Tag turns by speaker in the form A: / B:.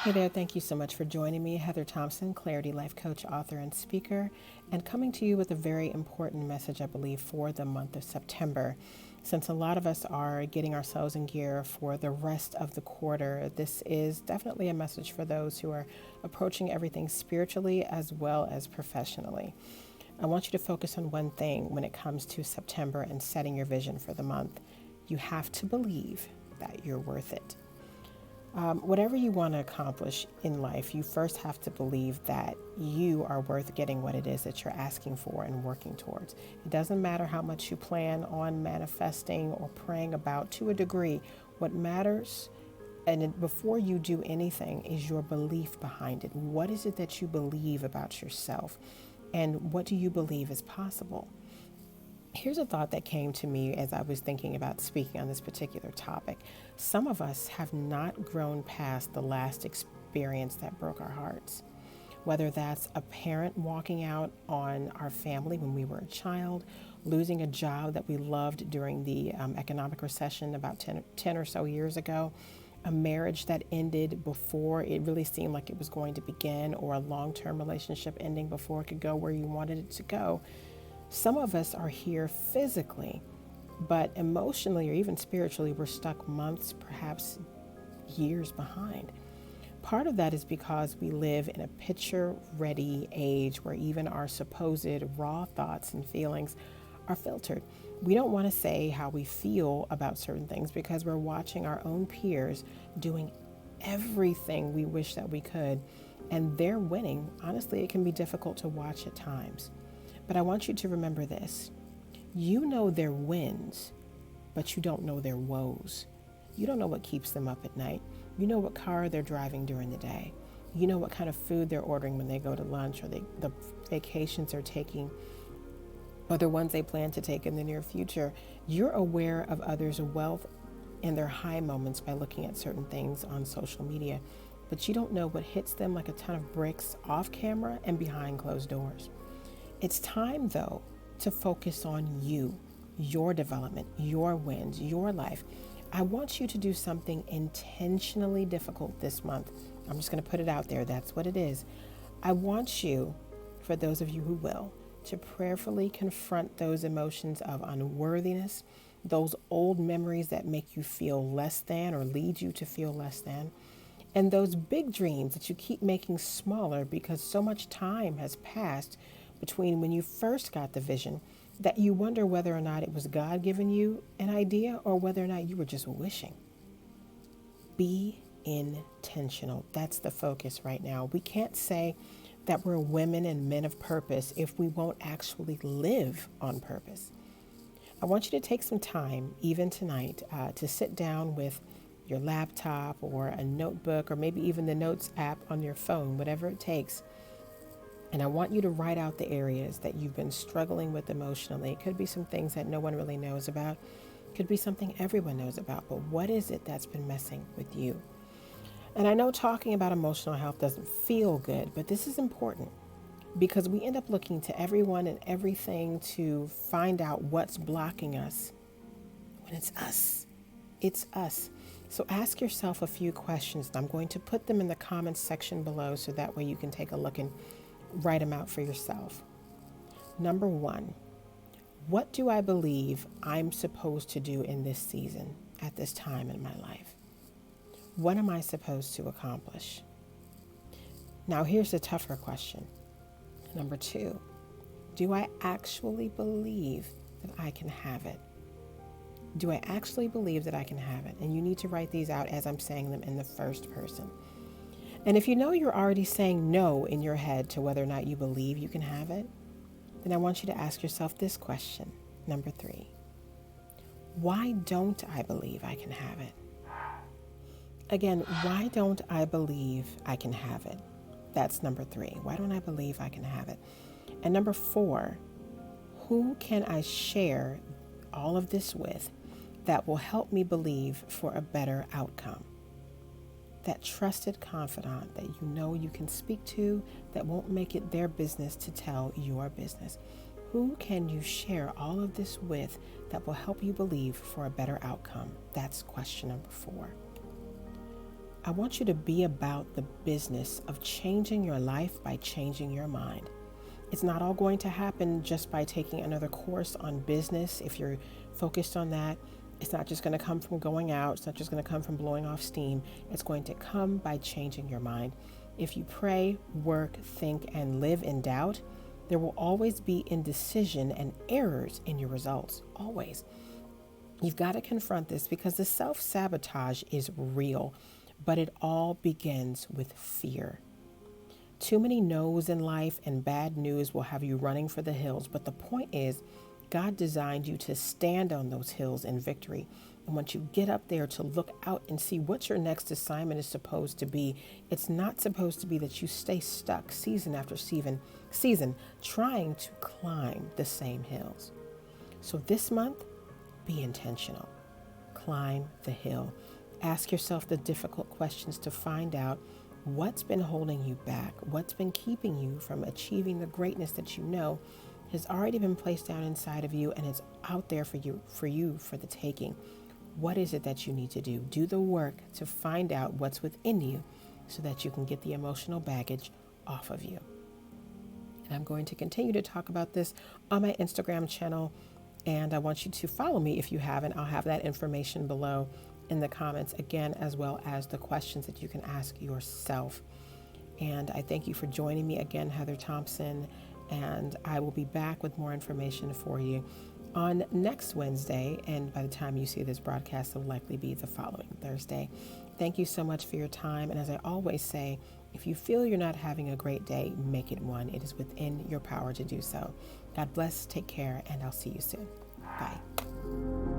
A: Hey there, thank you so much for joining me. Heather Thompson, Clarity Life Coach, author, and speaker, and coming to you with a very important message, I believe, for the month of September. Since a lot of us are getting ourselves in gear for the rest of the quarter, this is definitely a message for those who are approaching everything spiritually as well as professionally. I want you to focus on one thing when it comes to September and setting your vision for the month. You have to believe that you're worth it. Whatever you want to accomplish in life, you first have to believe that you are worth getting what it is that you're asking for and working towards. It doesn't matter how much you plan on manifesting or praying about to a degree. What matters, before you do anything, is your belief behind it. What is it that you believe about yourself? And what do you believe is possible? Here's a thought that came to me as I was thinking about speaking on this particular topic. Some of us have not grown past the last experience that broke our hearts. Whether that's a parent walking out on our family when we were a child, losing a job that we loved during the economic recession about 10 or so years ago, a marriage that ended before it really seemed like it was going to begin, or a long-term relationship ending before it could go where you wanted it to go. Some of us are here physically, but emotionally or even spiritually, we're stuck months, perhaps years behind. Part of that is because we live in a picture-ready age where even our supposed raw thoughts and feelings are filtered. We don't want to say how we feel about certain things because we're watching our own peers doing everything we wish that we could, and they're winning. Honestly, it can be difficult to watch at times. But I want you to remember this. You know their wins, but you don't know their woes. You don't know what keeps them up at night. You know what car they're driving during the day. You know what kind of food they're ordering when they go to lunch, or the vacations they're taking, or the ones they plan to take in the near future. You're aware of others' wealth and their high moments by looking at certain things on social media, but you don't know what hits them like a ton of bricks off camera and behind closed doors. It's time, though, to focus on you, your development, your wins, your life. I want you to do something intentionally difficult this month. I'm just going to put it out there. That's what it is. I want you, for those of you who will, to prayerfully confront those emotions of unworthiness, those old memories that make you feel less than or lead you to feel less than, and those big dreams that you keep making smaller because so much time has passed between when you first got the vision that you wonder whether or not it was God giving you an idea or whether or not you were just wishing. Be intentional. That's the focus right now. We can't say that we're women and men of purpose if we won't actually live on purpose. I want you to take some time, even tonight, to sit down with your laptop or a notebook, or maybe even the notes app on your phone, whatever it takes. And I want you to write out the areas that you've been struggling with emotionally. It could be some things that no one really knows about. It could be something everyone knows about. But what is it that's been messing with you? And I know talking about emotional health doesn't feel good, but this is important because we end up looking to everyone and everything to find out what's blocking us when it's us. It's us. So ask yourself a few questions. And I'm going to put them in the comments section below so that way you can take a look and write them out for yourself. Number one, what do I believe I'm supposed to do in this season at this time in my life? What am I supposed to accomplish? Now, here's the tougher question. Number two, do I actually believe that I can have it? Do I actually believe that I can have it? And you need to write these out as I'm saying them in the first person. And if you know you're already saying no in your head to whether or not you believe you can have it, then I want you to ask yourself this question. Number three, why don't I believe I can have it? Again, why don't I believe I can have it? That's number three. Why don't I believe I can have it? And number four, who can I share all of this with that will help me believe for a better outcome? That trusted confidant that you know you can speak to that won't make it their business to tell your business. Who can you share all of this with that will help you believe for a better outcome? That's question number four. I want you to be about the business of changing your life by changing your mind. It's not all going to happen just by taking another course on business. If you're focused on that, it's not just going to come from going out. It's not just going to come from blowing off steam. It's going to come by changing your mind. If you pray, work, think, and live in doubt, there will always be indecision and errors in your results. Always. You've got to confront this because the self-sabotage is real, but it all begins with fear. Too many no's in life and bad news will have you running for the hills. But the point is, God designed you to stand on those hills in victory. And once you get up there to look out and see what your next assignment is supposed to be, it's not supposed to be that you stay stuck season after season trying to climb the same hills. So this month, be intentional. Climb the hill. Ask yourself the difficult questions to find out what's been holding you back, what's been keeping you from achieving the greatness that you know has already been placed down inside of you and is out there for the taking. What is it that you need to do? Do the work to find out what's within you so that you can get the emotional baggage off of you. And I'm going to continue to talk about this on my Instagram channel, and I want you to follow me if you haven't. I'll have that information below in the comments again, as well as the questions that you can ask yourself. And I thank you for joining me again, Heather Thompson, and I will be back with more information for you on next Wednesday. And by the time you see this broadcast, it'll likely be the following Thursday. Thank you so much for your time. And as I always say, if you feel you're not having a great day, make it one. It is within your power to do so. God bless, take care, and I'll see you soon. Bye.